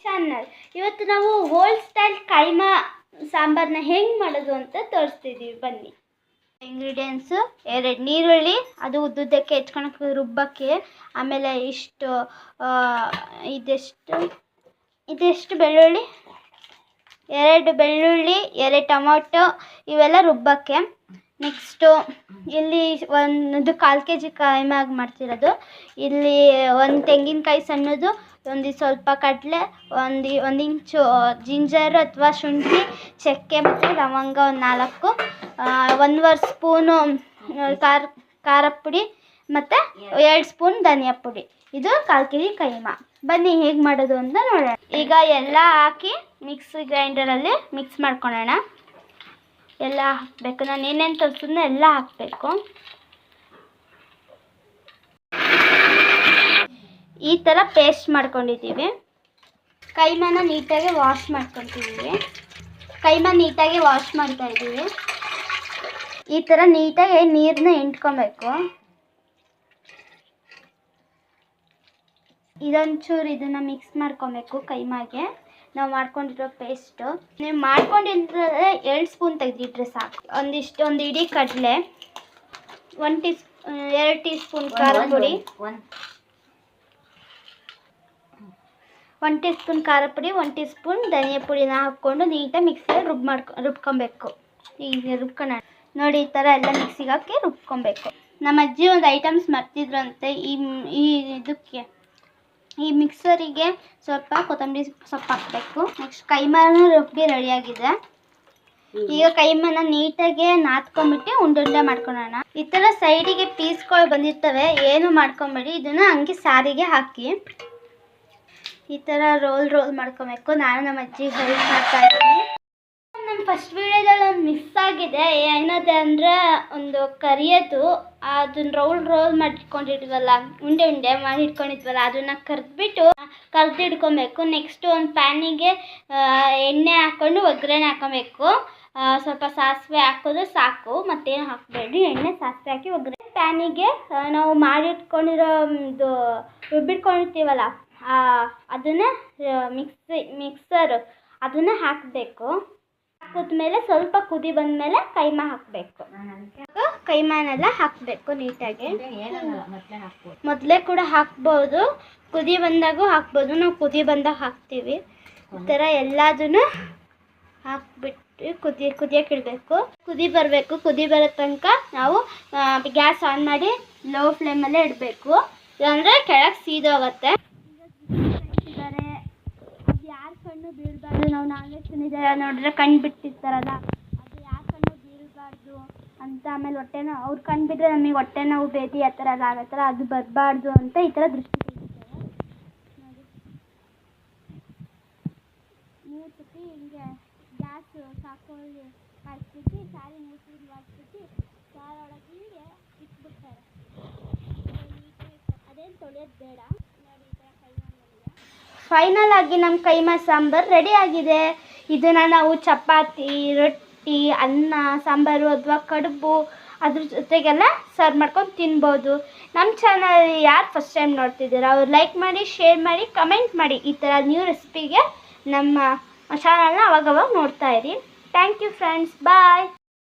Channel. ಇವತ್ತು ನಾವು old style keema ಸಾಂಬಾರನ್ನ ಹೆಂಗೆ ಮಾಡೋದು ಅಂತ ತೋರಿಸ್ತಿದ್ದೀವಿ, ಬನ್ನಿ. ಇಂಗ್ರೀಡಿಯೆಂಟ್ಸು 2 ನೀರುಳ್ಳಿ, ಅದು ಉದ್ದುದ್ದಕ್ಕೆ ಹೆಚ್ಕೊಳಕ್ಕೆ ರುಬ್ಬಕ್ಕೆ. ಆಮೇಲೆ ಇದೆಷ್ಟು ಬೆಳ್ಳುಳ್ಳಿ, 2 ಬೆಳ್ಳುಳ್ಳಿ, 2 ಟೊಮೊಟೊ, ಇವೆಲ್ಲ ರುಬ್ಬಕ್ಕೆ. ನೆಕ್ಸ್ಟು ಇಲ್ಲಿ ಒಂದು 1/4 kg ಕೈಮಾಗಿ ಮಾಡ್ತಿರೋದು. ಇಲ್ಲಿ 1 ತೆಂಗಿನಕಾಯಿ ಸಣ್ಣದು, ಸ್ವಲ್ಪ ಕಡಲೆ, ಒಂದು ಇಂಚು ಜಿಂಜರ್ ಅಥವಾ ಶುಂಠಿ, ಚಕ್ಕೆ ಮತ್ತು ಲವಂಗ 4, 1/2 ಸ್ಪೂನು ಖಾರ ಪುಡಿ ಮತ್ತು 2 ಸ್ಪೂನ್ ಧನಿಯಾ ಪುಡಿ. ಇದು 1/4 kg ಕೈಮಾ. ಬನ್ನಿ ಹೇಗೆ ಮಾಡೋದು ಅಂತ ನೋಡೋಣ. ಈಗ ಎಲ್ಲ ಹಾಕಿ ಗ್ರೈಂಡರಲ್ಲಿ ಮಿಕ್ಸ್ ಮಾಡ್ಕೊಳ್ಳೋಣ. ಎಲ್ಲ ಹಾಕಬೇಕು, ನಾನು ಏನೇನು ತೋರಿಸಿದ್ನೋ ಎಲ್ಲ ಹಾಕಬೇಕು. ಈ ಥರ ಪೇಸ್ಟ್ ಮಾಡ್ಕೊಂಡಿದ್ದೀವಿ. ಕೈಮಾನ ನೀಟಾಗಿ ವಾಶ್ ಮಾಡ್ಕೊತಿದ್ದೀವಿ. ಮಾಡ್ತಾ ಇದ್ದೀವಿ. ಈ ಥರ ನೀಟಾಗಿ ನೀರನ್ನ ಹಿಂಡ್ಕೊಬೇಕು. ಇದನ್ನು ಮಿಕ್ಸ್ ಮಾಡ್ಕೊಬೇಕು. ಕೈಮಾಗೆ ನಾವು ಮಾಡ್ಕೊಂಡಿರೋ ಪೇಸ್ಟು. ನೀವು ಮಾಡ್ಕೊಂಡಿದ್ರೆ 2 ಸ್ಪೂನ್ ತೆಗೆದಿಟ್ರೆ ಸಾಕು. ಒಂದು ಇಡೀ ಕಡಲೆ, 2 ಟೀ ಸ್ಪೂನ್ ಖಾರ ಪುಡಿ, 1 ಟೀ ಸ್ಪೂನ್ ಖಾರ ಪುಡಿ, 1 ಟೀ ಸ್ಪೂನ್ ಧನಿಯಾ ಪುಡಿನ ಹಾಕ್ಕೊಂಡು ನೀಟಾಗಿ ಮಿಕ್ಸಿಯಲ್ಲಿ ರುಬ್ಕೊಬೇಕು. ಈಗ ರುಬ್ಕೊಳ್ಳೋಣ ನೋಡಿ. ಈ ಥರ ಎಲ್ಲ ಮಿಕ್ಸಿಗೆ ಹಾಕಿ ರುಬ್ಕೊಬೇಕು. ನಮ್ಮ ಅಜ್ಜಿ ಒಂದು ಐಟಮ್ಸ್ ಮರ್ತಿದ್ರಂತೆ. ಈ ಮಿಕ್ಸರಿಗೆ ಸ್ವಲ್ಪ ಕೊತ್ತಂಬರಿ ಸೊಪ್ಪು ಹಾಕಬೇಕು. ನೆಕ್ಸ್ಟ್ ಕೈಮಾನ ರುಬ್ಬಿ ರೆಡಿಯಾಗಿದೆ. ಈಗ ಕೈಮಾನ ನೀಟಾಗಿ ನಾದ್ಕೊಂಡ್ಬಿಟ್ಟು ಉಂಡೆ ಮಾಡ್ಕೊಳ್ಳೋಣ. ಈ ಥರ ಸೈಡಿಗೆ ಪೀಸ್ಗಳು ಬಂದಿರ್ತವೆ, ಏನು ಮಾಡ್ಕೊಂಬೇಡಿ. ಇದನ್ನು ಹಂಗೆ ಸಾರಿಗೆ ಹಾಕಿ ಈ ಥರ ರೋಲ್ ಮಾಡ್ಕೊಬೇಕು. ನಾನು ನಮ್ಮ ಅಜ್ಜಿ ಹೆಲ್ಪ್ ಮಾಡ್ತಾ ಇದ್ದೀನಿ. ನಮ್ಮ ಫಸ್ಟ್ ವೀಡಿಯೋದಲ್ಲಿ ಒಂದು ಮಿಸ್ ಆಗಿದೆ. ಏನದೆ ಅಂದರೆ ಒಂದು ಕರಿಯೋದು, ಅದನ್ನ ರೋಲ್ ಮಾಡಿಟ್ಕೊಂಡಿದ್ವಲ್ಲ, ಉಂಡೆ ಮಾಡಿ ಇಟ್ಕೊಂಡಿದ್ವಲ್ಲ, ಅದನ್ನು ಕರೆದಿಡ್ಕೊಬೇಕು. ನೆಕ್ಸ್ಟು ಒಂದು ಪ್ಯಾನಿಗೆ ಎಣ್ಣೆ ಹಾಕ್ಕೊಂಡು ಒಗ್ಗರಣೆ ಹಾಕೋಬೇಕು. ಸ್ವಲ್ಪ ಸಾಸಿವೆ ಹಾಕಿದ್ರೆ ಸಾಕು, ಮತ್ತೇನು ಹಾಕಬೇಡಿ. ಎಣ್ಣೆ ಸಾಸಿವೆ ಹಾಕಿ ಒಗ್ಗರಣೆ. ಪ್ಯಾನಿಗೆ ನಾವು ಮಾಡಿಟ್ಕೊಂಡಿರೋ ರುಬ್ಬಿಟ್ಕೊಂಡಿರ್ತೀವಲ್ಲ, ಅದನ್ನು ಮಿಕ್ಸರ್ ಅದನ್ನು ಹಾಕಬೇಕು. ಹಾಕಿದ್ಮೇಲೆ ಸ್ವಲ್ಪ ಕುದಿ ಬಂದಮೇಲೆ ಕೈಮಾ ಹಾಕಬೇಕು. ಕೈಮಾನೆಲ್ಲ ಹಾಕಬೇಕು ನೀಟಾಗಿ. ಮೊದಲೇ ಕೂಡ ಹಾಕ್ಬೋದು, ಕುದಿ ಬಂದಾಗೂ ಹಾಕ್ಬೋದು. ನಾವು ಕುದಿ ಬಂದಾಗ ಹಾಕ್ತೀವಿ. ಈ ಥರ ಎಲ್ಲದನ್ನು ಹಾಕ್ಬಿಟ್ಟು ಕುದಿಯಕ್ಕೆ ಇಡಬೇಕು. ಕುದಿ ಬರಬೇಕು. ಕುದಿ ಬರೋ ತನಕ ನಾವು ಗ್ಯಾಸ್ ಆನ್ ಮಾಡಿ ಲೋ ಫ್ಲೇಮಲ್ಲೇ ಇಡಬೇಕು. ಇಲ್ಲಾಂದರೆ ಕೆಳಗೆ ಸೀದೋಗುತ್ತೆ. ಯಾರು ಕಣ್ಣು ಬೀಳಬಾರ್ದು. ನಾವು ನಾನ್ವೆಜ್ ತಿಂದಿದ್ದಾರೆ ನೋಡಿದ್ರೆ ಕಣ್ಣು ಬಿಟ್ಟಿರ್ತಾರಲ್ಲ, ಅದು ಯಾರು ಕಣ್ಣು ಬೀಳಬಾರ್ದು ಅಂತ. ಆಮೇಲೆ ಅವ್ರು ಕಣ್ಣು ಬಿದ್ದರೆ ನಮಗೆ ಹೊಟ್ಟೆ ನೋವು, ಬೇದಿ ಆ ಥರ ಎಲ್ಲ ಆಗತ್ತಲ್ಲ, ಅದು ಬರಬಾರ್ದು ಅಂತ ಈ ಥರ ದೃಷ್ಟಿ ತೆಗಿತಾರೆ ನೋಡಿ. 3 ಸತಿ ಹಿಂಗೆ ಗ್ಯಾಸ್ ಸಾಕೋಲ್ಲಿ ಕಾಯಿಸ್ಬಿಟ್ಟು ಸಾರಿ 3 ಸತಿ ಕಾಯಿಸ್ಬಿಟ್ಟು ಸಾರು ಒಳಗೆ ಹಿಂಗೆ ಇಟ್ಬಿಡ್ತಾರೆ. ಅದೇನು ತೊಳೆಯೋದು ಬೇಡ ನೋಡಿ. ಈ ಥರ ಫೈನಲ್ ಆಗಿ ನಮ್ಮ ಕೈಮಾ ಸಾಂಬಾರು ರೆಡಿ ಆಗಿದೆ. ಇದನ್ನು ನಾವು ಚಪಾತಿ, ರೊಟ್ಟಿ, ಅನ್ನ, ಸಾಂಬಾರು ಅಥವಾ ಕಡುಬು ಅದ್ರ ಜೊತೆಗೆಲ್ಲ ಸರ್ವ್ ಮಾಡ್ಕೊಂಡು ತಿನ್ಬೋದು. ನಮ್ಮ ಚಾನಲ್ ಯಾರು ಫಸ್ಟ್ ಟೈಮ್ ನೋಡ್ತಿದ್ದೀರಾ ಅವ್ರು ಲೈಕ್ ಮಾಡಿ, ಶೇರ್ ಮಾಡಿ, ಕಮೆಂಟ್ ಮಾಡಿ. ಈ ಥರ ನ್ಯೂ ರೆಸಿಪಿಗೆ ನಮ್ಮ ಚಾನಲ್ನ ಅವಾಗವಾಗ ನೋಡ್ತಾ ಇರಿ. Thank you friends, bye.